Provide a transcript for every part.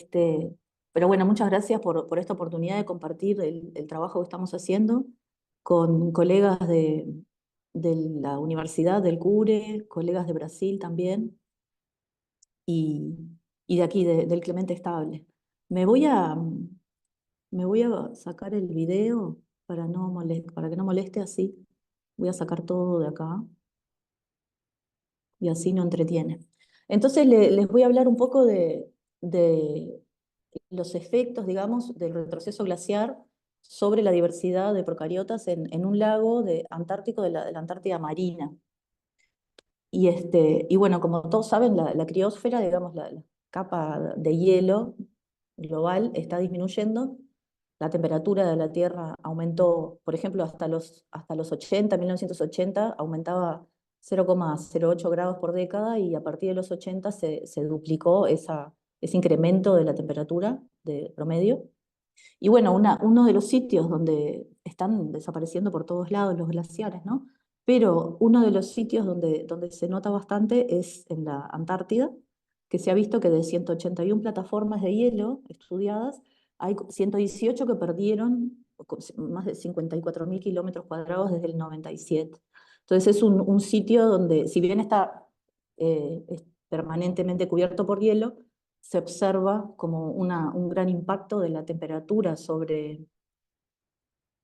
Este, pero bueno, muchas gracias por esta oportunidad de compartir el trabajo que estamos haciendo con colegas de la Universidad del CURE, colegas de Brasil también, y, y de aquí, del Clemente Estable. Me voy a, me voy a sacar el video para que no moleste así. Voy a sacar todo de acá y así no entretiene. Entonces les voy a hablar un poco de los efectos, digamos, del retroceso glaciar sobre la diversidad de procariotas en un lago antártico de la Antártida Marina. Y bueno, como todos saben, la criósfera, digamos, la capa de hielo global está disminuyendo. La temperatura de la Tierra aumentó, por ejemplo, hasta los 80, 1980, aumentaba 0,08 grados por década y a partir de los 80 se duplicó ese incremento de la temperatura de promedio. Y bueno, uno de los sitios donde están desapareciendo por todos lados los glaciares, ¿no? Pero uno de los sitios donde se nota bastante es en la Antártida, que se ha visto que de 181 plataformas de hielo estudiadas, hay 118 que perdieron más de 54.000 kilómetros cuadrados desde el 97. Entonces es un sitio donde, si bien está es permanentemente cubierto por hielo, se observa como un gran impacto de la temperatura sobre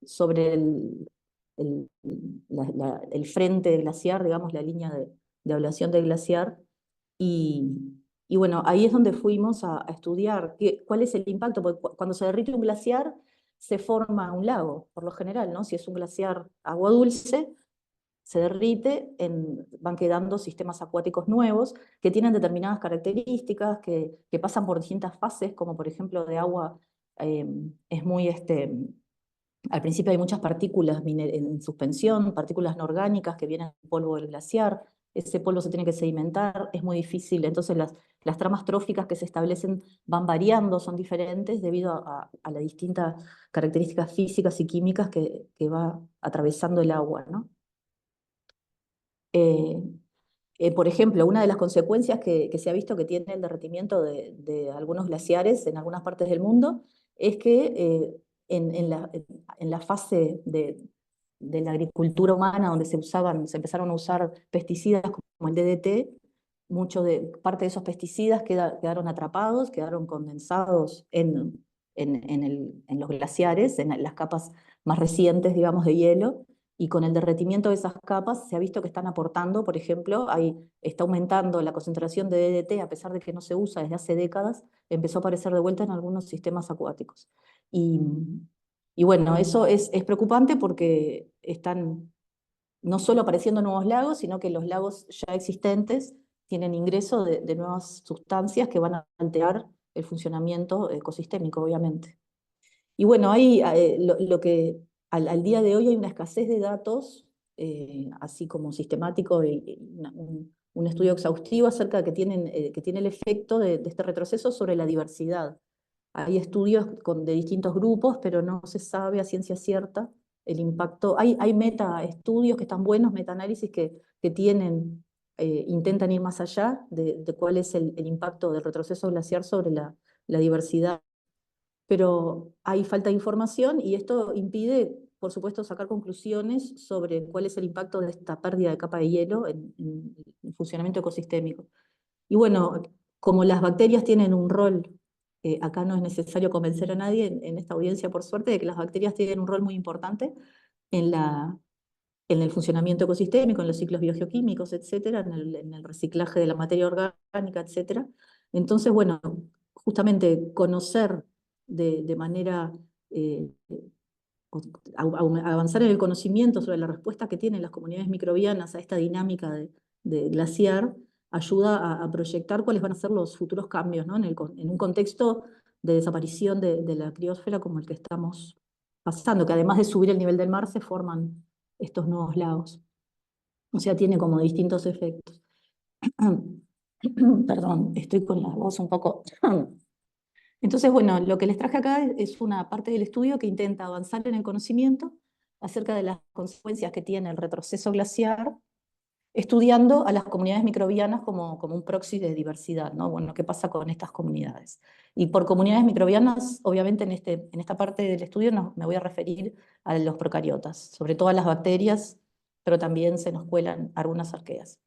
el, el frente glaciar, digamos, la línea de ablación del glaciar. Y bueno, ahí es donde fuimos a estudiar cuál es el impacto, porque cuando se derrite un glaciar se forma un lago, por lo general, ¿no? Si es un glaciar agua dulce, se derrite, van quedando sistemas acuáticos nuevos que tienen determinadas características, que pasan por distintas fases, como por ejemplo de agua, es muy, al principio hay muchas partículas en suspensión, partículas no orgánicas que vienen del polvo del glaciar, ese polvo se tiene que sedimentar, es muy difícil, entonces las tramas tróficas que se establecen van variando, son diferentes debido a las distintas características físicas y químicas que va atravesando el agua, ¿no? Eh, por ejemplo, una de las consecuencias que se ha visto que tiene el derretimiento de algunos glaciares en algunas partes del mundo es que en la fase de la agricultura humana donde se empezaron a usar pesticidas como el DDT, parte de esos pesticidas quedaron atrapados, quedaron condensados en los glaciares, en las capas más recientes, digamos, de hielo, y con el derretimiento de esas capas se ha visto que están aportando, por ejemplo, ahí está aumentando la concentración de DDT, a pesar de que no se usa desde hace décadas, empezó a aparecer de vuelta en algunos sistemas acuáticos. Y, y bueno, eso es preocupante porque están no solo apareciendo nuevos lagos, sino que los lagos ya existentes tienen ingreso de nuevas sustancias que van a alterar el funcionamiento ecosistémico, obviamente. Y bueno, lo que al día de hoy hay una escasez de datos, así como sistemático, un estudio exhaustivo acerca de que tiene el efecto de este retroceso sobre la diversidad. Hay estudios de distintos grupos, pero no se sabe a ciencia cierta el impacto. Hay meta-estudios que están buenos, meta-análisis que intentan ir más allá de cuál es el impacto del retroceso glaciar sobre la diversidad, pero hay falta de información y esto impide, por supuesto, sacar conclusiones sobre cuál es el impacto de esta pérdida de capa de hielo en el funcionamiento ecosistémico. Y bueno, como las bacterias tienen un rol, acá no es necesario convencer a nadie en esta audiencia, por suerte, de que las bacterias tienen un rol muy importante en en el funcionamiento ecosistémico, en los ciclos biogeoquímicos, etcétera, en el reciclaje de la materia orgánica, etcétera. Entonces, bueno, justamente conocer de manera, eh, avanzar en el conocimiento sobre la respuesta que tienen las comunidades microbianas a esta dinámica de glaciar, ayuda a proyectar cuáles van a ser los futuros cambios, ¿no? En un contexto de desaparición de la criósfera como el que estamos pasando, que además de subir el nivel del mar se forman estos nuevos lagos. O sea, tiene como distintos efectos. Perdón, estoy con la voz un poco... Entonces, bueno, lo que les traje acá es una parte del estudio que intenta avanzar en el conocimiento acerca de las consecuencias que tiene el retroceso glaciar estudiando a las comunidades microbianas como un proxy de diversidad, ¿no? Bueno, ¿qué pasa con estas comunidades? Y por comunidades microbianas, obviamente en esta parte del estudio me voy a referir a los procariotas, sobre todo a las bacterias, pero también se nos cuelan algunas arqueas.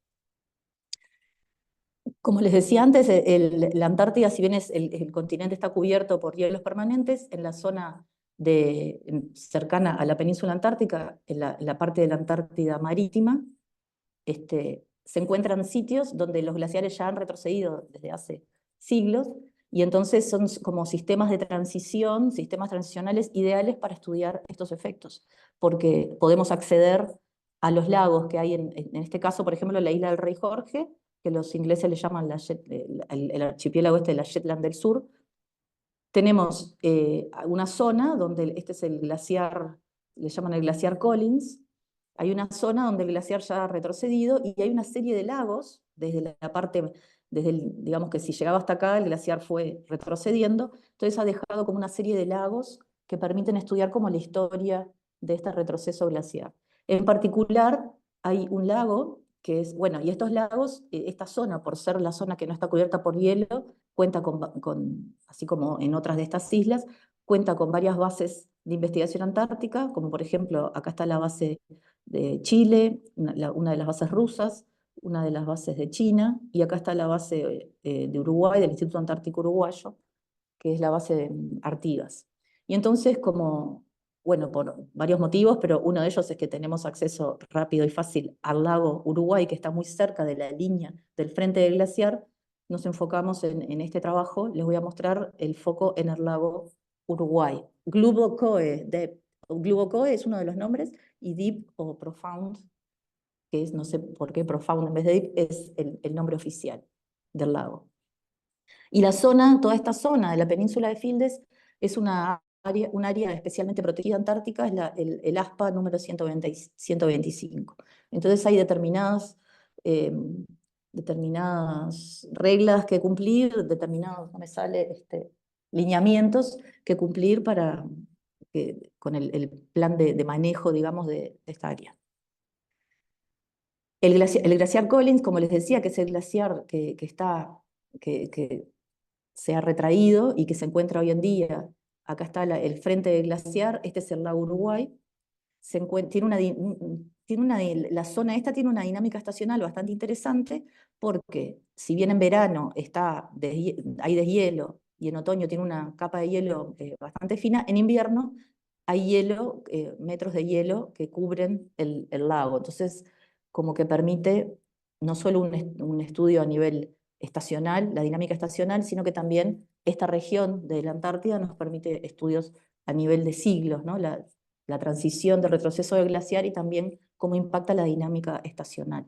Como les decía antes, la Antártida, si bien el continente está cubierto por hielos permanentes, en la zona cercana a la península antártica, en la parte de la Antártida marítima, se encuentran sitios donde los glaciares ya han retrocedido desde hace siglos, y entonces son como sistemas de transición, sistemas transicionales ideales para estudiar estos efectos, porque podemos acceder a los lagos que hay en este caso, por ejemplo, la isla del Rey Jorge, que los ingleses le llaman el archipiélago de la Shetland del Sur. Tenemos una zona donde este es el glaciar, le llaman el glaciar Collins. Hay una zona donde el glaciar ya ha retrocedido y hay una serie de lagos, desde la parte, digamos que si llegaba hasta acá, el glaciar fue retrocediendo, entonces ha dejado como una serie de lagos que permiten estudiar como la historia de este retroceso glaciar. En particular, hay un lago que es, bueno, y estos lagos, esta zona, por ser la zona que no está cubierta por hielo, cuenta así como en otras de estas islas, cuenta con varias bases de investigación antártica, como por ejemplo, acá está la base de Chile, una de las bases rusas, una de las bases de China, y acá está la base de Uruguay, del Instituto Antártico Uruguayo, que es la base de Artigas. Y entonces, bueno, por varios motivos, pero uno de ellos es que tenemos acceso rápido y fácil al lago Uruguay, que está muy cerca de la línea del frente del glaciar, nos enfocamos en este trabajo. Les voy a mostrar el foco en el lago Uruguay. Glubocoe es uno de los nombres, y Deep o Profound, que es, no sé por qué Profound en vez de Deep, es el nombre oficial del lago. Y la zona, toda esta zona de la península de Fildes es un área especialmente protegida antártica, es el ASPA número 125. Entonces hay eh, determinadas reglas que cumplir, determinados, no me sale, lineamientos que cumplir con el plan de manejo, digamos, de esta área. El glaciar Collins, como les decía, que es el glaciar que se ha retraído y que se encuentra hoy en día. Acá está el frente del glaciar, este es el lago Uruguay. La zona esta tiene una dinámica estacional bastante interesante, porque si bien en verano hay deshielo y en otoño tiene una capa de hielo bastante fina, en invierno hay hielo, metros de hielo que cubren el lago. Entonces, como que permite no solo un estudio a nivel estacional, la dinámica estacional, sino que también esta región de la Antártida nos permite estudios a nivel de siglos, ¿no? La transición de retroceso del glaciar y también cómo impacta la dinámica estacional.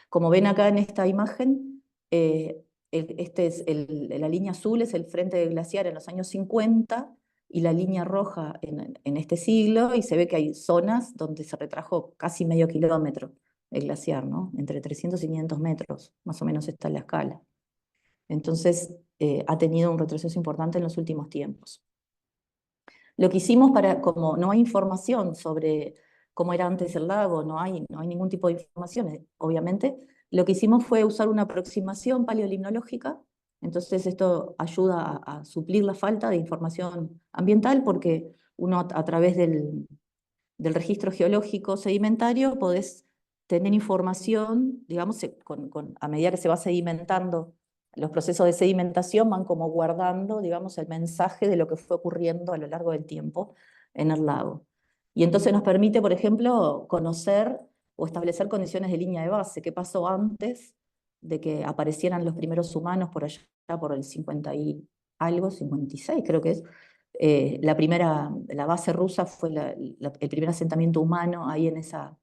Como ven acá en esta imagen, la línea azul es el frente del glaciar en los años 50 y la línea roja en este siglo, y se ve que hay zonas donde se retrajo casi medio kilómetro el glaciar, ¿no? Entre 300 y 500 metros, más o menos está en la escala. Entonces, ha tenido un retroceso importante en los últimos tiempos. Lo que hicimos como no hay información sobre cómo era antes el lago, no hay ningún tipo de información, obviamente, lo que hicimos fue usar una aproximación paleolimnológica. Entonces esto ayuda a suplir la falta de información ambiental, porque uno a través del registro geológico sedimentario podés tener información, digamos, a medida que se va sedimentando, los procesos de sedimentación van como guardando, digamos, el mensaje de lo que fue ocurriendo a lo largo del tiempo en el lago. Y entonces nos permite, por ejemplo, conocer o establecer condiciones de línea de base, qué pasó antes de que aparecieran los primeros humanos por allá, por el 50 y algo, 56 creo que es. La base rusa fue el primer asentamiento humano ahí en esa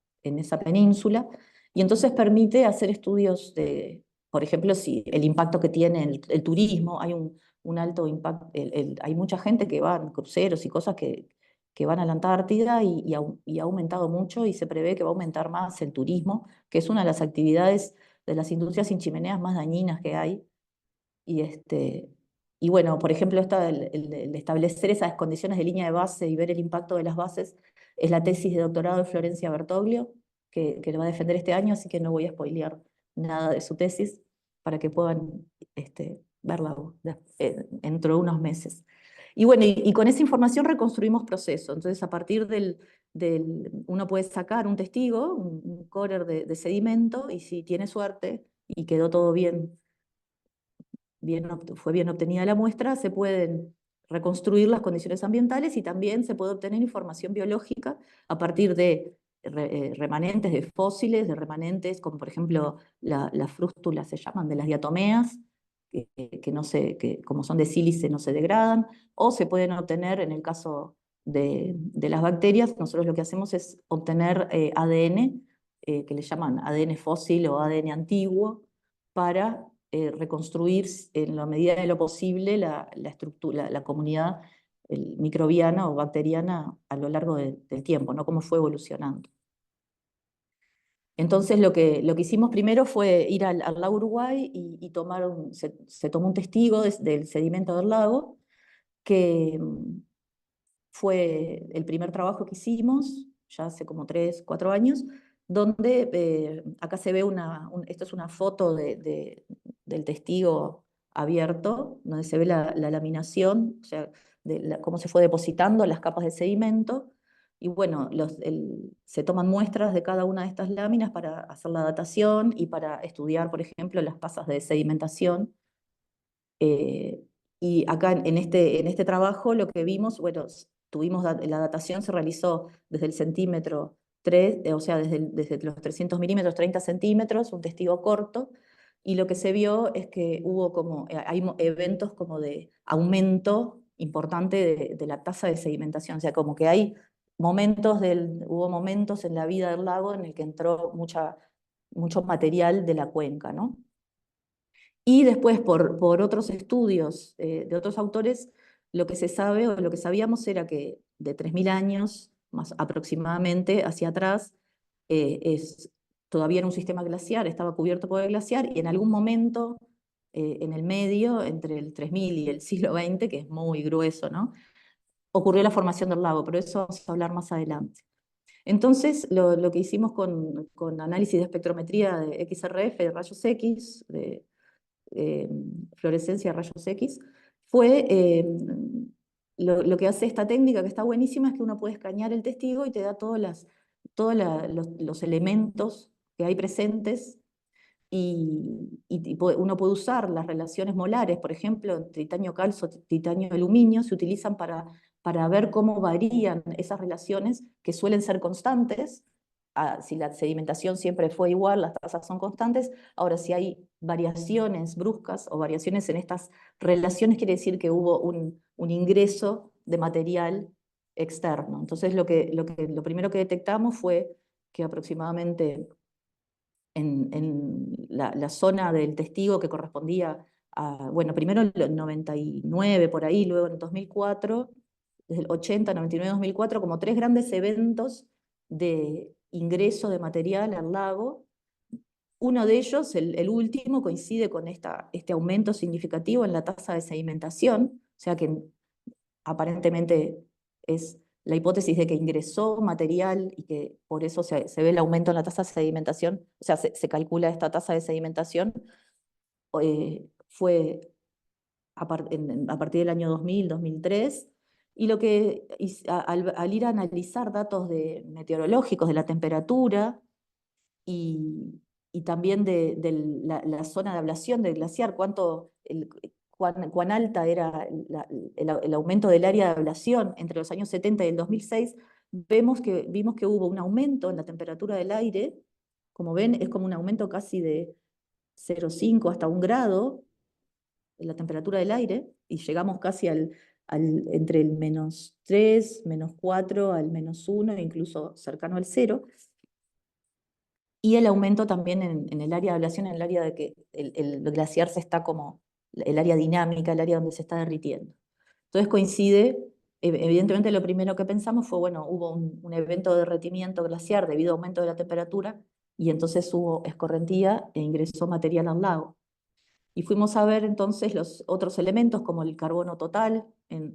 península, y entonces permite hacer estudios de, por ejemplo, si el impacto que tiene el turismo. Hay un alto impacto, hay mucha gente que va en cruceros y cosas que van a la Antártida, y ha aumentado mucho, y se prevé que va a aumentar más el turismo, que es una de las actividades de las industrias sin chimeneas más dañinas que hay. Y, y bueno, por ejemplo, el establecer esas condiciones de línea de base y ver el impacto de las bases es la tesis de doctorado de Florencia Bertoglio, que lo va a defender este año, así que no voy a spoilear nada de su tesis para que puedan verla dentro de unos meses. Y bueno, y con esa información reconstruimos procesos. Entonces, a partir uno puede sacar un testigo, un corer de sedimento, y si tiene suerte y quedó todo bien, fue bien obtenida la muestra, se pueden reconstruir las condiciones ambientales y también se puede obtener información biológica a partir de remanentes de fósiles, de remanentes como por ejemplo las frústulas se llaman, de las diatomeas, que no se, que como son de sílice no se degradan, o se pueden obtener, en el caso de las bacterias, nosotros lo que hacemos es obtener ADN, que le llaman ADN fósil o ADN antiguo, para reconstruir en la medida de lo posible la estructura, la comunidad microbiana o bacteriana a lo largo del tiempo, ¿no? Cómo fue evolucionando. Entonces lo que hicimos primero fue ir al lago Uruguay y se tomó un testigo del sedimento del lago, que fue el primer trabajo que hicimos, ya hace como 3, 4 años, donde acá se ve esto es una foto del testigo abierto, donde se ve la laminación, o sea, cómo se fue depositando las capas de sedimento, y bueno, se toman muestras de cada una de estas láminas para hacer la datación y para estudiar, por ejemplo, las pasas de sedimentación. Eh, y acá en este trabajo lo que vimos, bueno, la datación se realizó desde el centímetro 3, o sea, desde los 300 milímetros, 30 centímetros, un testigo corto, y lo que se vio es que hubo hay eventos como de aumento importante de la tasa de sedimentación, o sea, como que hubo momentos en la vida del lago en el que entró mucho material de la cuenca, ¿no? Y después, por otros estudios de otros autores, lo que se sabe o lo que sabíamos era que de 3.000 años, más aproximadamente, hacia atrás, todavía era un sistema glaciar, estaba cubierto por el glaciar, y en algún momento, en el medio, entre el 3.000 y el siglo XX, que es muy grueso, ¿no? Ocurrió la formación del lago, pero eso vamos a hablar más adelante. Entonces, lo que hicimos con análisis de espectrometría de XRF, de rayos X, de eh, fluorescencia de rayos X, fue lo que hace esta técnica, que está buenísima, es que uno puede escanear el testigo y te da los elementos que hay presentes, uno puede usar las relaciones molares, por ejemplo, titanio calcio, titanio aluminio, se utilizan para ver cómo varían esas relaciones que suelen ser constantes. Si la sedimentación siempre fue igual, las tasas son constantes. Ahora, si hay variaciones bruscas o variaciones en estas relaciones, quiere decir que hubo un ingreso de material externo. Entonces, lo primero que detectamos fue que aproximadamente en la zona del testigo que correspondía bueno, primero en el 99 por ahí, luego en el 2004, desde el 80, 99, 2004, como 3 grandes eventos de ingreso de material al lago. Uno de ellos, el último, coincide con este aumento significativo en la tasa de sedimentación, o sea que aparentemente es la hipótesis de que ingresó material y que por eso se ve el aumento en la tasa de sedimentación, o sea, se calcula esta tasa de sedimentación, fue a partir del año 2000, 2003, y lo que al ir a analizar datos meteorológicos de la temperatura y también de la zona de ablación del glaciar, cuán alta era el aumento del área de ablación entre los años 70 y el 2006, vimos que hubo un aumento en la temperatura del aire. Como ven, es como un aumento casi de 0,5 hasta 1 grado en la temperatura del aire, y llegamos casi entre el -3, -4, al -1, incluso cercano al 0. Y el aumento también en el área de ablación, en el área de que el glaciar se está como, el área dinámica, el área donde se está derritiendo. Entonces coincide, evidentemente lo primero que pensamos fue, bueno, hubo un evento de derretimiento glaciar debido a aumento de la temperatura, y entonces hubo escorrentía e ingresó material al lago. Y fuimos a ver entonces los otros elementos como el carbono total en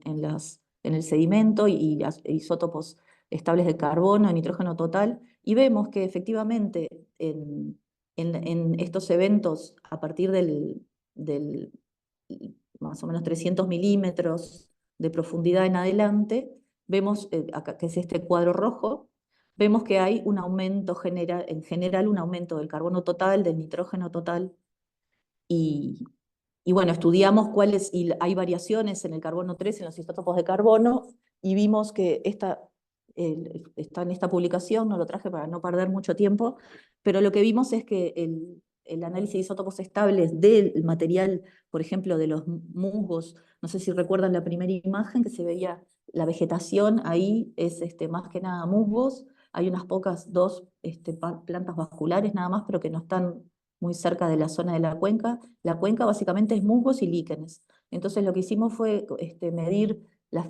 el sedimento y isótopos estables de carbono, nitrógeno total, y vemos que efectivamente en estos eventos, a partir del más o menos 300 milímetros de profundidad en adelante, vemos, acá, que es este cuadro rojo, vemos que hay un aumento general, en general un aumento del carbono total, del nitrógeno total, y, y bueno, estudiamos cuáles, y hay variaciones en el carbono 3, en los isótopos de carbono, y vimos que está en esta publicación, no lo traje para no perder mucho tiempo, pero lo que vimos es que el análisis de isótopos estables del material, por ejemplo, de los musgos, no sé si recuerdan la primera imagen que se veía la vegetación, ahí es más que nada musgos, hay unas pocas, dos plantas vasculares nada más, pero que no están muy cerca de la zona de la cuenca. La cuenca básicamente es musgos y líquenes. Entonces lo que hicimos fue medir la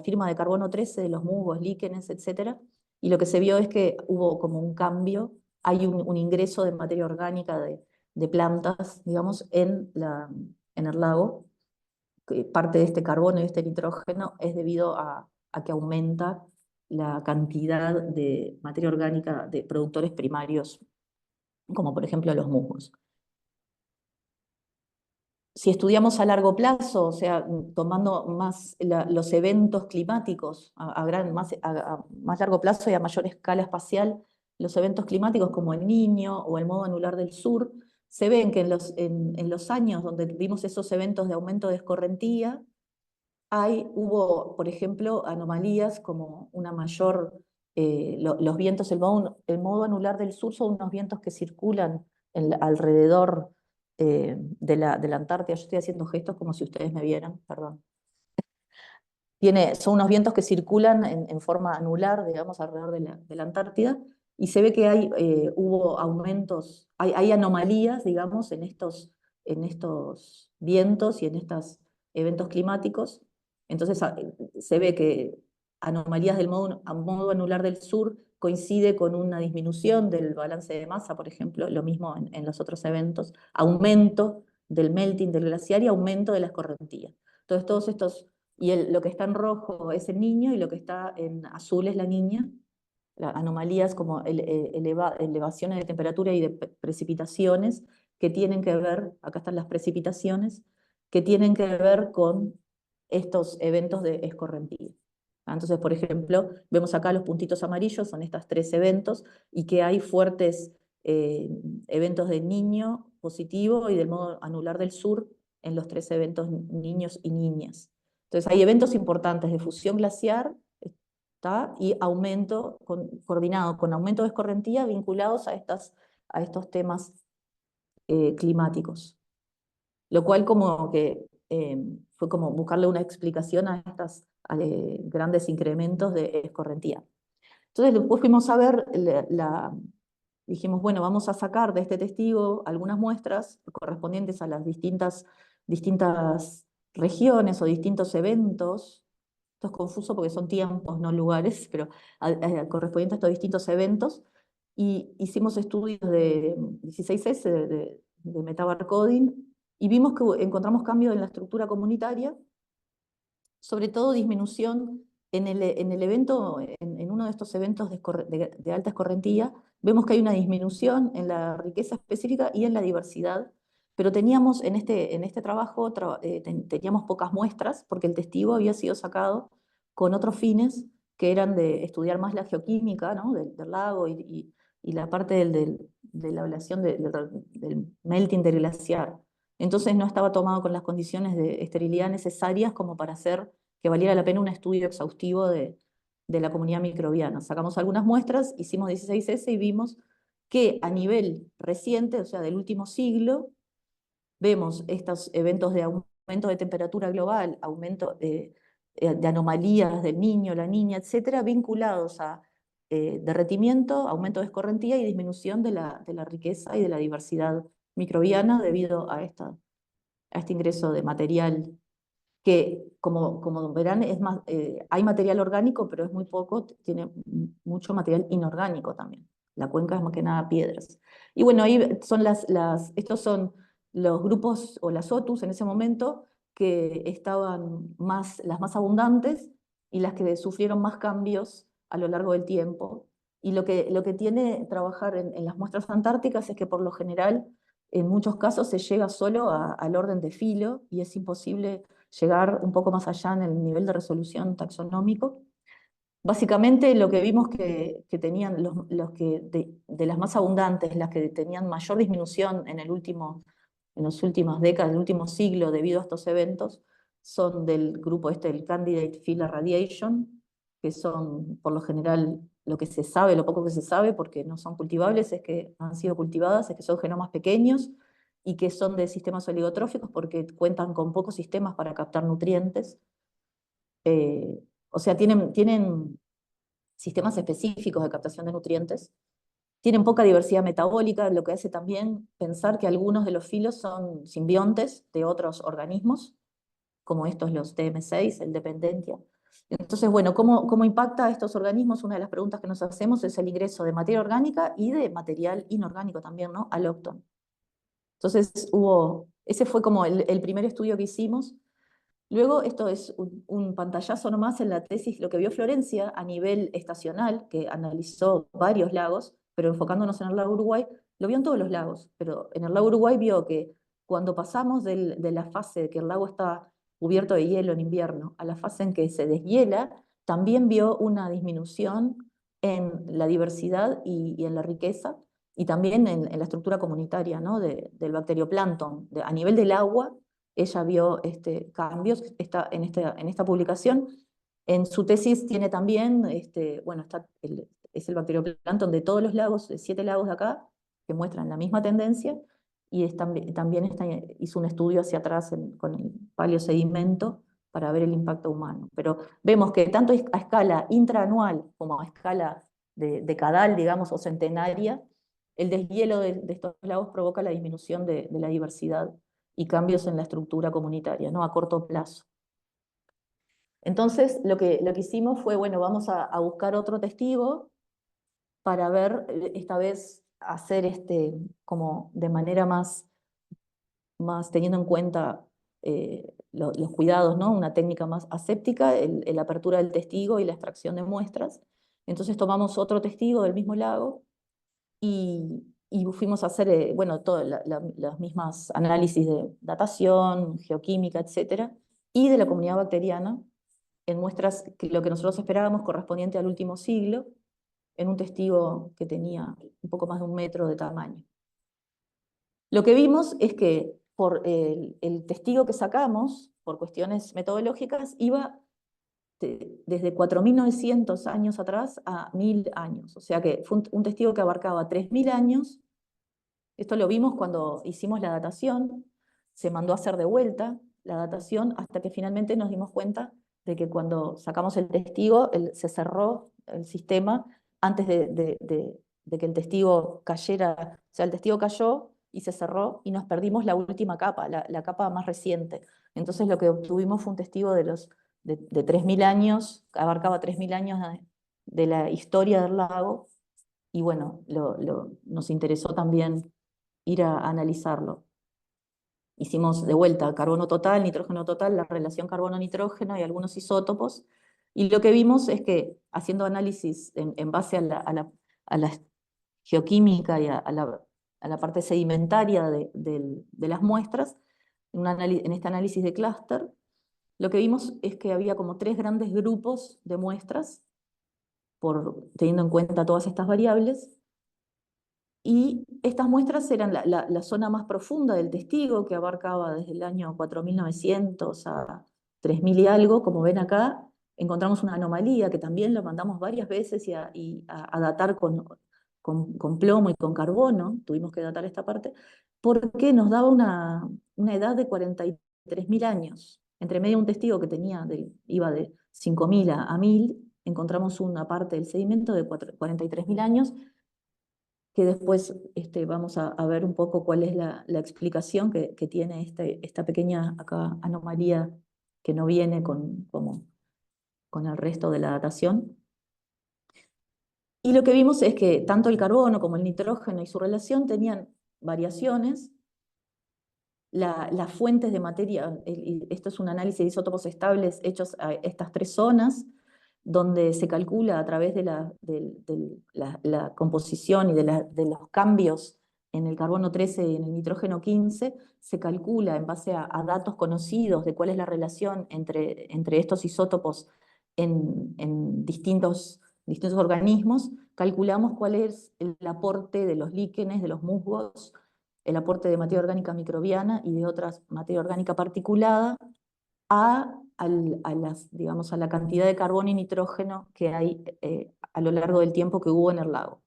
firma de carbono 13 de los musgos, líquenes, etc. Y lo que se vio es que hubo como un cambio, hay un ingreso de materia orgánica de plantas, digamos, en el lago. Que parte de este carbono y este nitrógeno es debido a que aumenta la cantidad de materia orgánica de productores primarios, como por ejemplo los musgos. Si estudiamos a largo plazo, o sea, tomando más los eventos climáticos a más largo plazo y a mayor escala espacial, los eventos climáticos como el Niño o el modo anular del sur, se ven que en los años donde vimos esos eventos de aumento de escorrentía, hubo, por ejemplo, anomalías como una mayor, los vientos, el modo anular del sur son unos vientos que circulan alrededor de la Antártida. Yo estoy haciendo gestos como si ustedes me vieran, perdón. Son unos vientos que circulan en forma anular, digamos, alrededor de la Antártida, y se ve que hubo aumentos, hay anomalías, digamos, en estos vientos y en estos eventos climáticos. Entonces se ve que anomalías del modo anular del sur coincide con una disminución del balance de masa, por ejemplo, lo mismo en los otros eventos, aumento del melting del glaciar y aumento de la escorrentía. Entonces todos estos lo que está en rojo es el niño y lo que está en azul es la niña. Anomalías como elevaciones de temperatura y de precipitaciones que tienen que ver, acá están las precipitaciones, que tienen que ver con estos eventos de escorrentía. Entonces, por ejemplo, vemos acá los puntitos amarillos, son estos tres eventos, y que hay fuertes eventos del niño positivo y del modo anular del sur en los tres eventos niños y niñas. Entonces hay eventos importantes de fusión glaciar, y aumento coordinado con aumento de escorrentía vinculados a estos temas climáticos. Lo cual como que fue como buscarle una explicación a estos grandes incrementos de escorrentía. Entonces después fuimos a ver, dijimos, bueno, vamos a sacar de este testigo algunas muestras correspondientes a las distintas regiones o distintos eventos. Esto es confuso porque son tiempos, no lugares, pero correspondientes a estos distintos eventos. Y hicimos estudios de 16S, de metabarcoding, y vimos que encontramos cambios en la estructura comunitaria, sobre todo disminución en el evento, en uno de estos eventos de alta escorrentía, vemos que hay una disminución en la riqueza específica y en la diversidad, pero teníamos en este trabajo, teníamos pocas muestras, porque el testigo había sido sacado con otros fines, que eran de estudiar más la geoquímica, ¿no? del lago y la parte de la ablación del melting del glaciar. Entonces no estaba tomado con las condiciones de esterilidad necesarias como para hacer que valiera la pena un estudio exhaustivo de la comunidad microbiana. Sacamos algunas muestras, hicimos 16S y vimos que a nivel reciente, o sea, del último siglo, vemos estos eventos de aumento de temperatura global, aumento de anomalías del niño, la niña, etcétera, vinculados a derretimiento, aumento de escorrentía y disminución de la riqueza y de la diversidad microbiana debido a este ingreso de material que, como verán, hay material orgánico, pero es muy poco, tiene mucho material inorgánico también. La cuenca es más que nada piedras. Y bueno, ahí son estos son los grupos o las OTUs en ese momento que estaban las más abundantes y las que sufrieron más cambios a lo largo del tiempo. Y lo que tiene trabajar en las muestras antárticas es que por lo general, en muchos casos, se llega solo al orden de filo y es imposible llegar un poco más allá en el nivel de resolución taxonómico. Básicamente lo que vimos que tenían los que de las más abundantes, las que tenían mayor disminución en las últimas décadas, el último siglo, debido a estos eventos, son del grupo este, el Candidate Field Radiation, que son por lo general lo que se sabe, lo poco que se sabe, porque no son cultivables, es que han sido cultivadas, es que son genomas pequeños y que son de sistemas oligotróficos porque cuentan con pocos sistemas para captar nutrientes. O sea, tienen sistemas específicos de captación de nutrientes. Tienen poca diversidad metabólica, lo que hace también pensar que algunos de los filos son simbiontes de otros organismos, como estos los TM6, el Dependentia. Entonces, bueno, ¿cómo impacta a estos organismos? Una de las preguntas que nos hacemos es el ingreso de materia orgánica y de material inorgánico también, ¿no? Alóctono. Entonces, ese fue como el primer estudio que hicimos. Luego, esto es un pantallazo nomás en la tesis, lo que vio Florencia a nivel estacional, que analizó varios lagos, pero enfocándonos en el lago Uruguay, lo vio en todos los lagos, pero en el lago Uruguay vio que cuando pasamos de la fase de que el lago está cubierto de hielo en invierno a la fase en que se deshiela, también vio una disminución en la diversidad y en la riqueza, y también en la estructura comunitaria, ¿no? Del bacterioplancton. A nivel del agua, ella vio cambios en esta publicación. En su tesis tiene también, bueno, es el bacterioplancton de todos los lagos, de 7 lagos de acá, que muestran la misma tendencia, y también hizo un estudio hacia atrás con el paleosedimento para ver el impacto humano. Pero vemos que tanto a escala intraanual como a escala decadal, digamos, o centenaria, el deshielo de estos lagos provoca la disminución de la diversidad y cambios en la estructura comunitaria, ¿no? A corto plazo. Entonces, lo que hicimos fue, bueno, vamos a buscar otro testigo para ver, esta vez, hacer como de manera más teniendo en cuenta los cuidados, ¿no? Una técnica más aséptica, la apertura del testigo y la extracción de muestras. Entonces tomamos otro testigo del mismo lago y fuimos a hacer, bueno, todas las mismas análisis de datación, geoquímica, etcétera, y de la comunidad bacteriana en muestras que lo que nosotros esperábamos correspondiente al último siglo, en un testigo que tenía un poco más de 1 metro de tamaño. Lo que vimos es que por el testigo que sacamos, por cuestiones metodológicas, iba desde 4.900 años atrás a 1.000 años. O sea que fue un testigo que abarcaba 3.000 años. Esto lo vimos cuando hicimos la datación, se mandó a hacer de vuelta la datación hasta que finalmente nos dimos cuenta de que cuando sacamos el testigo se cerró el sistema antes de que el testigo cayera. O sea, el testigo cayó y se cerró y nos perdimos la última capa, la capa más reciente. Entonces lo que obtuvimos fue un testigo de 3.000 años, abarcaba 3.000 años de la historia del lago, y bueno, nos interesó también ir a analizarlo. Hicimos de vuelta carbono total, nitrógeno total, la relación carbono-nitrógeno y algunos isótopos, y lo que vimos es que haciendo análisis en base a la geoquímica y a la parte sedimentaria de las muestras, en este análisis de clúster, lo que vimos es que había como 3 grandes grupos de muestras, teniendo en cuenta todas estas variables, y estas muestras eran la zona más profunda del testigo, que abarcaba desde el año 4.900 a 3.000 y algo. Como ven acá, encontramos una anomalía que también lo mandamos varias veces a datar con plomo y con carbono, tuvimos que datar esta parte, porque nos daba una edad de 43.000 años. Entre medio un testigo que iba de 5.000 a 1.000, encontramos una parte del sedimento de 43.000 años, que después vamos a ver un poco cuál es la explicación que tiene esta pequeña acá anomalía que no viene con el resto de la datación. Y lo que vimos es que tanto el carbono como el nitrógeno y su relación tenían variaciones. Las fuentes de materia, esto es un análisis de isótopos estables hechos a estas 3 zonas. donde se calcula a través de la composición y de los cambios en el carbono 13 y en el nitrógeno 15, se calcula en base a datos conocidos de cuál es la relación entre estos isótopos en distintos organismos, calculamos cuál es el aporte de los líquenes, de los musgos, el aporte de materia orgánica microbiana y de otras materia orgánica particulada digamos, a la cantidad de carbono y nitrógeno que hay a lo largo del tiempo que hubo en el lago.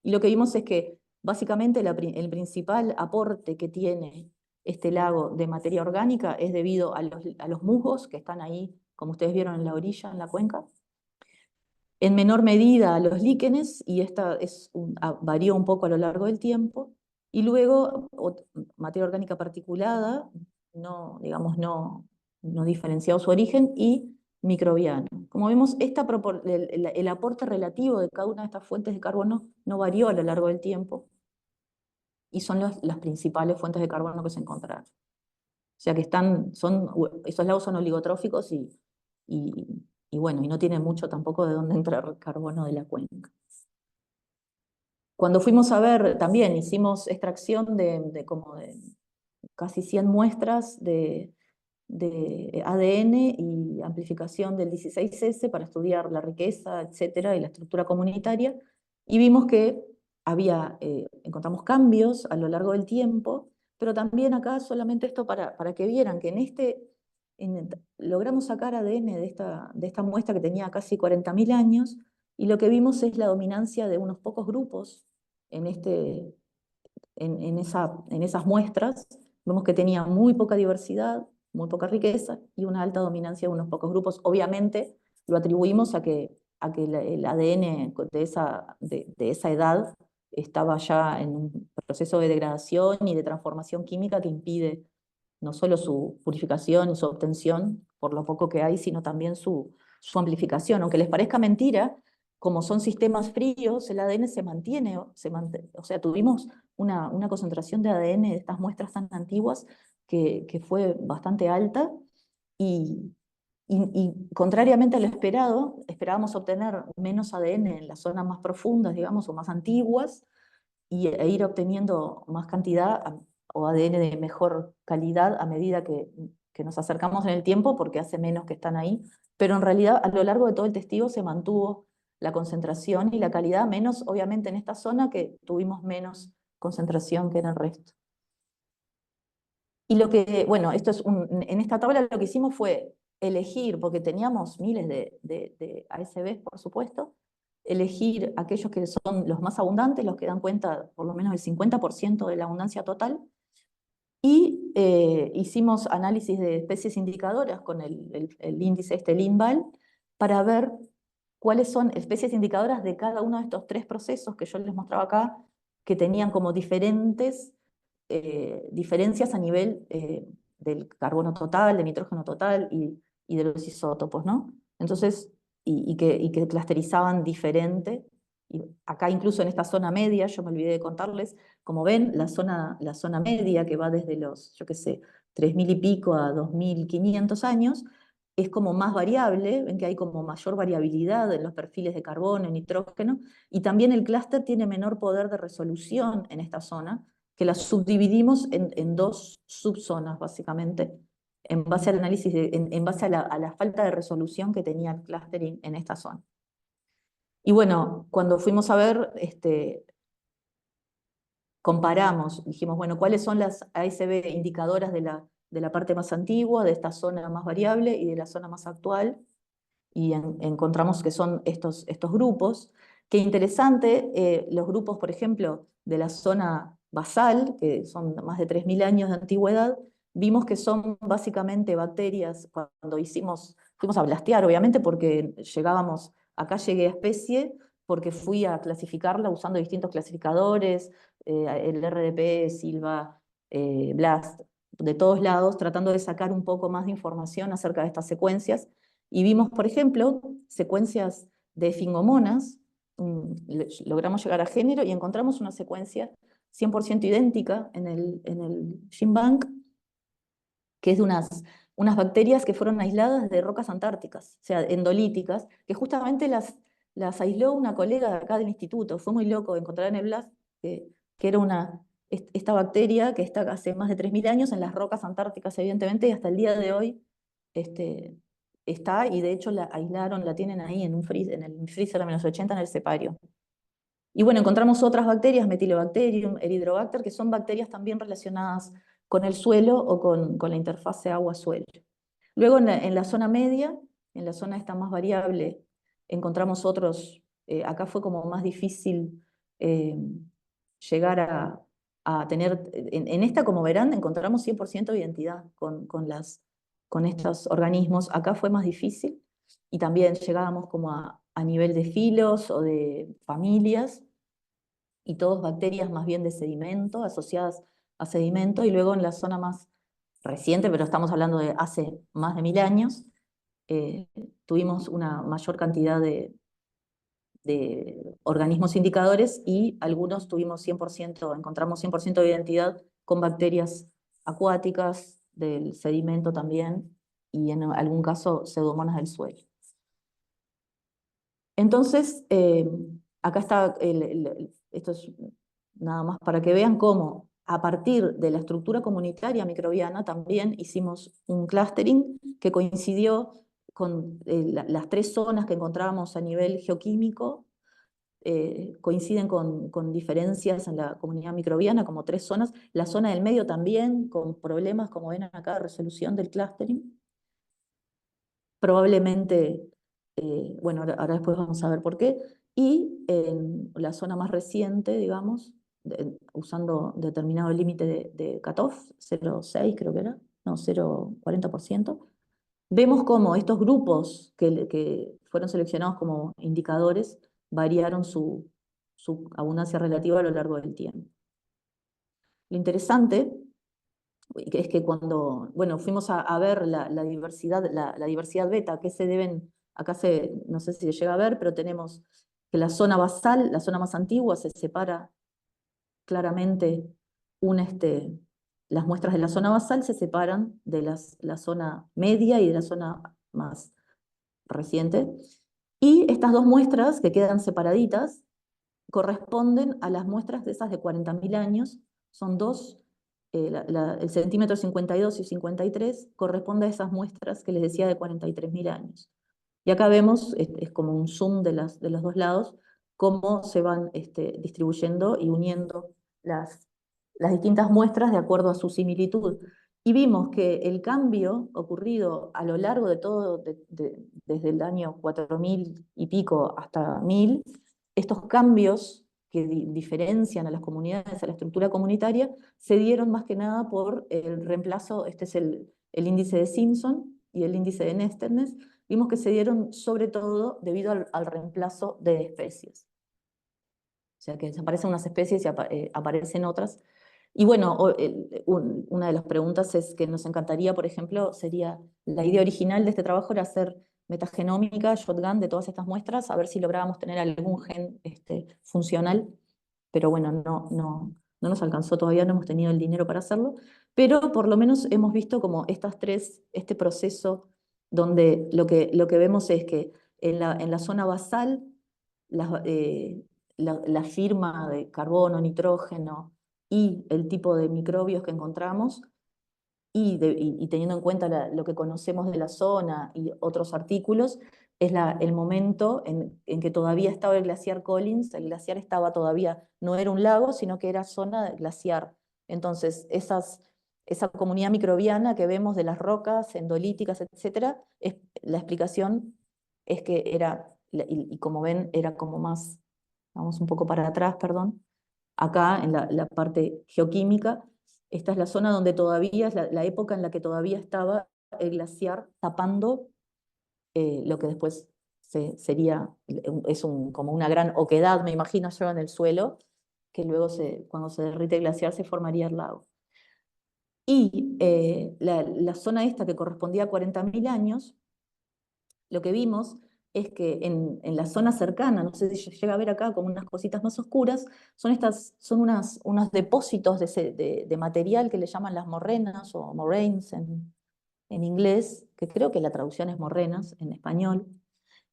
Y lo que vimos es que básicamente el principal aporte que tiene este lago de materia orgánica es debido a los musgos que están ahí, como ustedes vieron en la orilla, en la cuenca. En menor medida a los líquenes, y esta varió un poco a lo largo del tiempo. Y luego materia orgánica particulada, digamos, no diferenciado su origen, y microbiano. Como vemos, el aporte relativo de cada una de estas fuentes de carbono no varió a lo largo del tiempo, y son las principales fuentes de carbono que se encontraron. O sea que esos lagos son oligotróficos y bueno, y no tienen mucho tampoco de dónde entrar carbono de la cuenca. Cuando fuimos a ver, también hicimos extracción de casi 100 muestras de ADN y amplificación del 16S para estudiar la riqueza, etcétera, y la estructura comunitaria, y vimos que encontramos cambios a lo largo del tiempo, pero también acá solamente esto para que vieran que logramos sacar ADN de esta muestra que tenía casi 40.000 años, y lo que vimos es la dominancia de unos pocos grupos en esas muestras. Vemos que tenía muy poca diversidad, muy poca riqueza y una alta dominancia de unos pocos grupos. Obviamente lo atribuimos el ADN de esa edad estaba ya en un proceso de degradación y de transformación química que impide no solo su purificación y su obtención, por lo poco que hay, sino también su amplificación. Aunque les parezca mentira, como son sistemas fríos, el ADN se mantiene, o sea, tuvimos una concentración de ADN de estas muestras tan antiguas que fue bastante alta, y contrariamente a lo esperado, esperábamos obtener menos ADN en las zonas más profundas, digamos, o más antiguas, e ir obteniendo más cantidad o ADN de mejor calidad a medida que nos acercamos en el tiempo, porque hace menos que están ahí, pero en realidad a lo largo de todo el testigo se mantuvo la concentración y la calidad, menos obviamente en esta zona que tuvimos menos concentración que en el resto. Y bueno, en esta tabla lo que hicimos fue elegir, porque teníamos miles de ASBs, por supuesto, elegir aquellos que son los más abundantes, los que dan cuenta por lo menos del 50% de la abundancia total, y hicimos análisis de especies indicadoras con el índice el INVAL, para ver cuáles son especies indicadoras de cada uno de estos tres procesos que yo les mostraba acá, que tenían como diferencias a nivel del carbono total, del nitrógeno total y de los isótopos, ¿no? Entonces, que clusterizaban diferente. Y acá incluso en esta zona media, yo me olvidé de contarles, como ven, la zona media que va desde los, yo qué sé, 3.000 y pico a 2.500 años, es como más variable, ven que hay como mayor variabilidad en los perfiles de carbono y nitrógeno, y también el clúster tiene menor poder de resolución en esta zona, que la subdividimos en dos subzonas, básicamente, en base al análisis, en base a la falta de resolución que tenía el clustering en esta zona. Y bueno, cuando fuimos a ver, comparamos, dijimos, bueno, ¿cuáles son las ASB indicadoras de la parte más antigua, de esta zona más variable y de la zona más actual? Y encontramos que son estos grupos. Qué interesante, los grupos, por ejemplo, de la zona basal, que son más de 3.000 años de antigüedad, vimos que son básicamente bacterias. Cuando fuimos a blastear, obviamente, porque acá llegué a especie, porque fui a clasificarla usando distintos clasificadores, el RDP, Silva, BLAST, de todos lados, tratando de sacar un poco más de información acerca de estas secuencias. Y vimos, por ejemplo, secuencias de fingomonas, logramos llegar a género y encontramos una secuencia 100% idéntica en el GenBank, que es de unas unas bacterias que fueron aisladas de rocas antárticas, o sea, endolíticas, que justamente las aisló una colega de acá del instituto. Fue muy loco encontrar en el BLAST que era esta bacteria que está hace más de 3.000 años en las rocas antárticas, evidentemente, y hasta el día de hoy este, está, y de hecho la aislaron, la tienen ahí en en el freezer de -80 en el cepario. Y bueno, encontramos otras bacterias, Metilobacterium, Eridrobacter, que son bacterias también relacionadas con el suelo o con la interfase agua-suelo. Luego en la zona media, en la zona esta más variable, encontramos otros, acá fue como más difícil eh, llegar a tener, en esta como verán encontramos 100% de identidad con estos organismos, acá fue más difícil y también llegábamos como a nivel de filos o de familias, y todos bacterias más bien de sedimento, asociadas a sedimento, y luego en la zona más reciente, pero estamos hablando de hace más de 1000 años, eh, tuvimos una mayor cantidad de organismos indicadores y algunos tuvimos 100%, encontramos 100% de identidad con bacterias acuáticas, del sedimento también, y en algún caso pseudomonas del suelo. Entonces, acá está, esto es nada más para que vean cómo a partir de la estructura comunitaria microbiana también hicimos un clustering que coincidió con las 3 zonas que encontrábamos a nivel geoquímico, coinciden con diferencias en la comunidad microbiana como 3 zonas. La zona del medio también, con problemas, como ven acá, de resolución del clustering. Probablemente, bueno, ahora después vamos a ver por qué, y en la zona más reciente, digamos, usando determinado límite de cutoff, 0,6 creo que era, no, 0,40%, vemos cómo estos grupos que fueron seleccionados como indicadores variaron su abundancia relativa a lo largo del tiempo. Lo interesante es que cuando, bueno, fuimos a ver la diversidad, la diversidad beta, que se deben, acá no sé si se llega a ver, pero tenemos que la zona basal, la zona más antigua, se separa claramente las muestras de la zona basal se separan de la zona media y de la zona más reciente. Y estas 2 muestras que quedan separaditas corresponden a las muestras de esas de 40.000 años, son el centímetro 52 y 53 corresponde a esas muestras que les decía de 43.000 años. Y acá vemos, es como un zoom de los 2 lados, cómo se van distribuyendo y uniendo las distintas muestras de acuerdo a su similitud. Y vimos que el cambio ocurrido a lo largo de todo, desde el año 4000 y pico hasta 1000, estos cambios que diferencian a las comunidades, a la estructura comunitaria, se dieron más que nada por el reemplazo, este es el índice de Simpson y el índice de Nestedness, vimos que se dieron sobre todo debido al reemplazo de especies. O sea que desaparecen unas especies y aparecen otras. Y bueno, una de las preguntas es que nos encantaría, por ejemplo, sería, la idea original de este trabajo era hacer metagenómica, shotgun de todas estas muestras, a ver si lográbamos tener algún gen funcional, pero bueno, no nos alcanzó todavía, no hemos tenido el dinero para hacerlo, pero por lo menos hemos visto como este proceso donde lo que vemos es que en la zona basal, la firma de carbono, nitrógeno y el tipo de microbios que encontramos, y teniendo en cuenta lo que conocemos de la zona y otros artículos, es el momento en que todavía estaba el glaciar Collins. El glaciar estaba todavía, no era un lago, sino que era zona glaciar. Entonces, esa comunidad microbiana que vemos de las rocas endolíticas, etcétera, la explicación es que era, y como ven, era como más, vamos un poco para atrás, perdón, acá en la parte geoquímica, esta es la zona donde todavía, es la época en la que todavía estaba el glaciar tapando lo que después sería, como una gran oquedad, me imagino yo, en el suelo, que luego cuando se derrite el glaciar se formaría el lago. Y la zona esta que correspondía a 40.000 años, lo que vimos es que en la zona cercana, no sé si llega a ver acá como unas cositas más oscuras, son unos depósitos de material que le llaman las morrenas o moraines en inglés, que creo que la traducción es morrenas en español,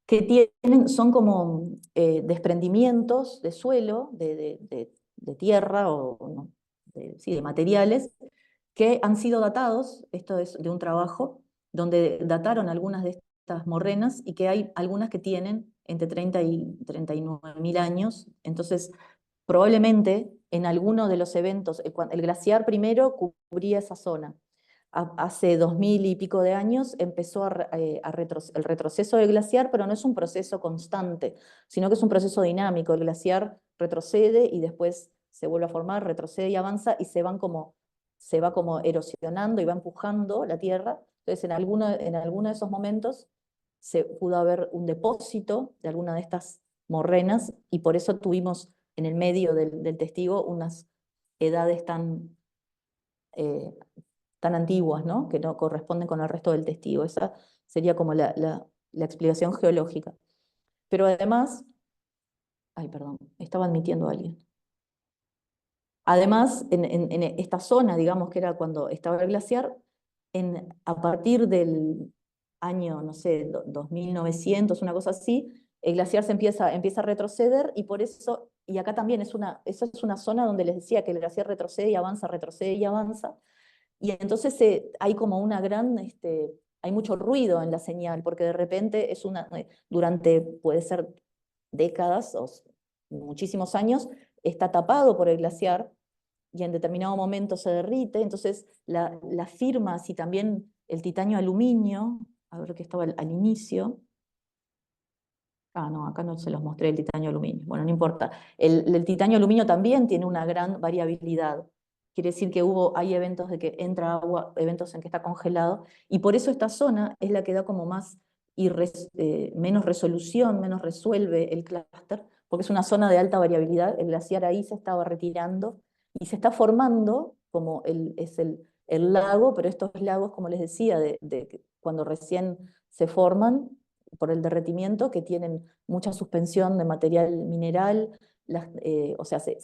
que son como desprendimientos de suelo, de tierra o no, sí, de materiales, que han sido datados. Esto es de un trabajo donde dataron algunas de estas morrenas y que hay algunas que tienen entre 30 y 39.000 años. Entonces, probablemente en alguno de los eventos, el glaciar primero cubría esa zona. Hace 2000 y pico de años empezó el retroceso del glaciar, pero no es un proceso constante, sino que es un proceso dinámico. El glaciar retrocede y después se vuelve a formar, retrocede y avanza, y se va como erosionando y va empujando la tierra. Entonces, en alguno de esos momentos se pudo haber un depósito de alguna de estas morrenas, y por eso tuvimos en el medio del testigo unas edades eh, tan antiguas, ¿no? Que no corresponden con el resto del testigo. Esa sería como la explicación geológica. Pero además, ay, perdón, estaba admitiendo a alguien. Además, en esta zona, digamos que era cuando estaba el glaciar, a partir del año, no sé, 2900, una cosa así, el glaciar empieza a retroceder, y por eso, y acá también esa es una zona donde les decía que el glaciar retrocede y avanza, y entonces hay como una gran, hay mucho ruido en la señal, porque de repente durante, puede ser décadas o muchísimos años, está tapado por el glaciar, y en determinado momento se derrite. Entonces las firmas y también el titanio aluminio, a ver qué estaba al inicio. Ah, no, acá no se los mostré el titanio aluminio. Bueno, no importa. El titanio aluminio también tiene una gran variabilidad. Quiere decir que hay eventos de que entra agua, eventos en que está congelado, y por eso esta zona es la que da como menos resolución, menos resuelve el clúster, porque es una zona de alta variabilidad. El glaciar ahí se estaba retirando y se está formando como el lago, pero estos lagos, como les decía, cuando recién se forman por el derretimiento, que tienen mucha suspensión de material mineral. O sea, recién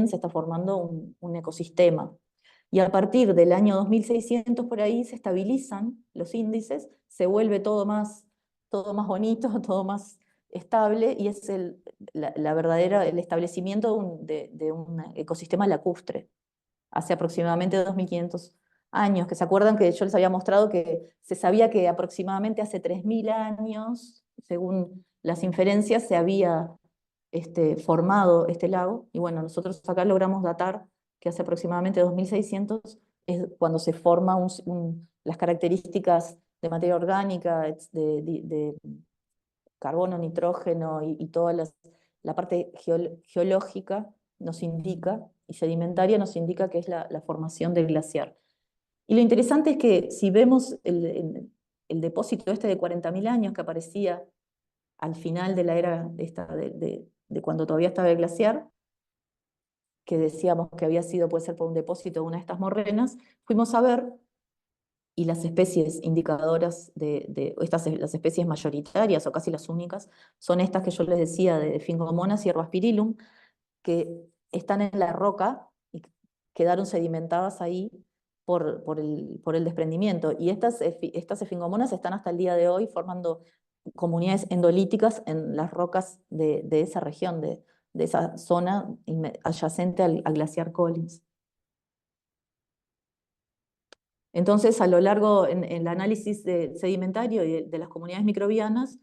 se está formando un ecosistema. Y a partir del año 2600 por ahí se estabilizan los índices, se vuelve todo más bonito, todo más estable, y es el establecimiento de un ecosistema lacustre hace aproximadamente 2500 años, que se acuerdan que yo les había mostrado que se sabía que aproximadamente hace 3000 años, según las inferencias, se había formado este lago. Y bueno, nosotros acá logramos datar que hace aproximadamente 2600 es cuando se forma las características de materia orgánica, de carbono, nitrógeno y toda la parte geológica nos indica, y sedimentaria nos indica, que es la formación del glaciar. Y lo interesante es que si vemos el depósito de 40.000 años que aparecía al final de la era de cuando todavía estaba el glaciar, que decíamos que puede ser por un depósito de una de estas morrenas, fuimos a ver, y las especies indicadoras las especies mayoritarias o casi las únicas, son estas que yo les decía, de Fingomonas y Herbaspirillum, que están en la roca y quedaron sedimentadas ahí por el desprendimiento. Y estas esfingomonas están hasta el día de hoy formando comunidades endolíticas en las rocas de esa región, de esa zona adyacente al glaciar Collins. Entonces, a lo largo, en el análisis sedimentario y de las comunidades microbianas,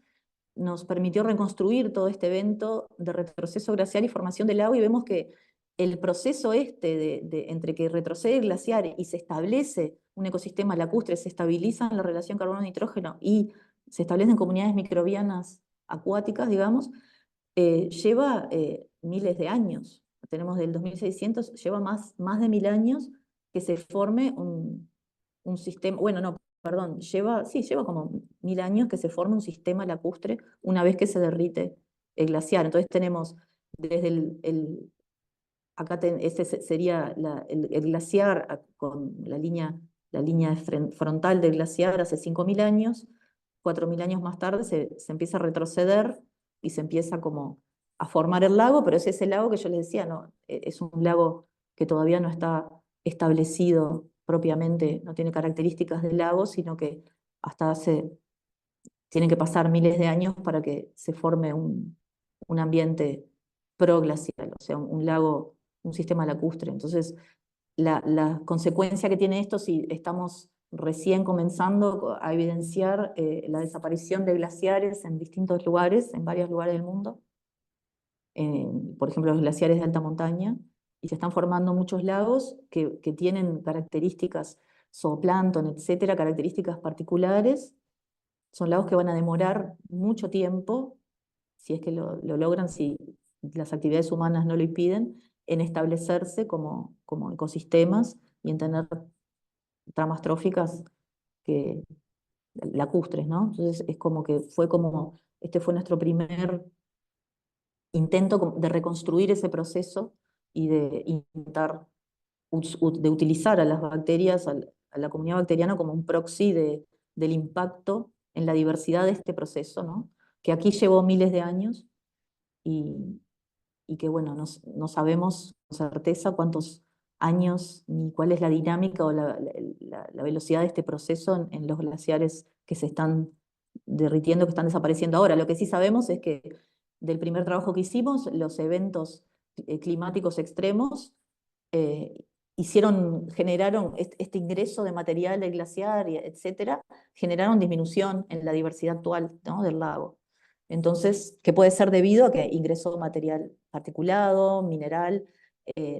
nos permitió reconstruir todo este evento de retroceso glaciar y formación del lago, y vemos que el proceso entre que retrocede el glaciar y se establece un ecosistema lacustre, se estabiliza en la relación carbono-nitrógeno y se establecen comunidades microbianas acuáticas, digamos, lleva miles de años. Tenemos del 2600, lleva más de 1000 años que se forme un sistema, bueno, no, perdón, lleva como 1000 años que se forme un sistema lacustre una vez que se derrite el glaciar. Entonces tenemos desde ese sería el glaciar con la línea frontal del glaciar hace 5000 años. 4000 años más tarde se empieza a retroceder y se empieza como a formar el lago, pero es ese lago que yo les decía, ¿no? Es un lago que todavía no está establecido propiamente, no tiene características de lago, sino que hasta tienen que pasar miles de años para que se forme un ambiente proglacial, o sea, un lago, un sistema lacustre. Entonces, la consecuencia que tiene esto, si estamos recién comenzando a evidenciar la desaparición de glaciares en distintos lugares, en varios lugares del mundo, por ejemplo, los glaciares de alta montaña, y se están formando muchos lagos que tienen características, zooplancton, etcétera, características particulares. Son lagos que van a demorar mucho tiempo, si es que lo logran, si las actividades humanas no lo impiden, en establecerse como ecosistemas y en tener tramas tróficas que, lacustres, ¿no? Entonces es como que este fue nuestro primer intento de reconstruir ese proceso y de intentar de utilizar a las bacterias, a la comunidad bacteriana como un proxy del impacto en la diversidad de este proceso, ¿no? Que aquí llevó miles de años y, y que, bueno, no sabemos con certeza cuántos años ni cuál es la dinámica o la velocidad de este proceso en los glaciares que se están derritiendo, que están desapareciendo ahora. Lo que sí sabemos es que del primer trabajo que hicimos, los eventos climáticos extremos eh, generaron este ingreso de material del glaciar, etcétera, generaron disminución en la diversidad actual, ¿no?, del lago. Entonces, que puede ser debido a que ingresó material particulado, mineral.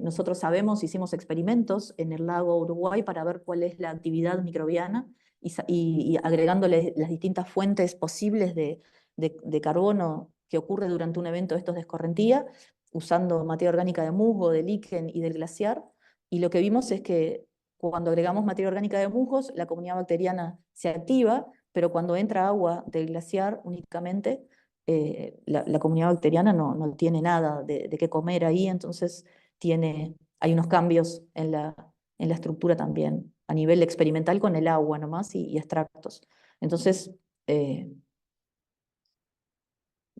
Nosotros sabemos, hicimos experimentos en el lago Uruguay para ver cuál es la actividad microbiana y agregándole las distintas fuentes posibles de carbono que ocurre durante un evento de estos de escorrentía, usando materia orgánica de musgo, de líquen y del glaciar, y lo que vimos es que cuando agregamos materia orgánica de musgos, la comunidad bacteriana se activa, pero cuando entra agua del glaciar únicamente, la comunidad bacteriana no tiene nada de qué comer ahí, entonces hay unos cambios en la estructura también, a nivel experimental con el agua nomás y extractos. Entonces,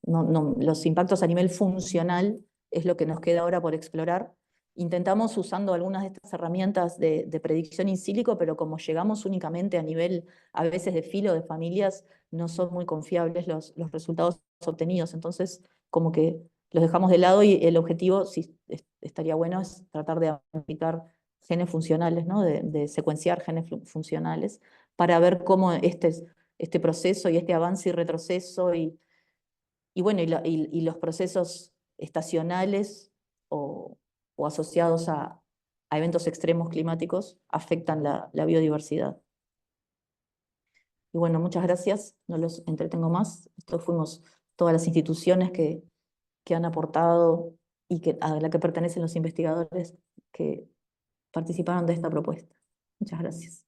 los impactos a nivel funcional es lo que nos queda ahora por explorar. Intentamos usando algunas de estas herramientas de predicción in silico, pero como llegamos únicamente a nivel, a veces de filo, de familias, no son muy confiables los resultados obtenidos. Entonces, como que los dejamos de lado y el objetivo, si estaría bueno, es tratar de aplicar genes funcionales, ¿no? De secuenciar genes funcionales para ver cómo este proceso y este avance y retroceso y bueno, y los procesos estacionales o asociados a eventos extremos climáticos afectan la biodiversidad. Y bueno, muchas gracias, no los entretengo más. Esto fuimos todas las instituciones que han aportado y a la que pertenecen los investigadores que participaron de esta propuesta. Muchas gracias.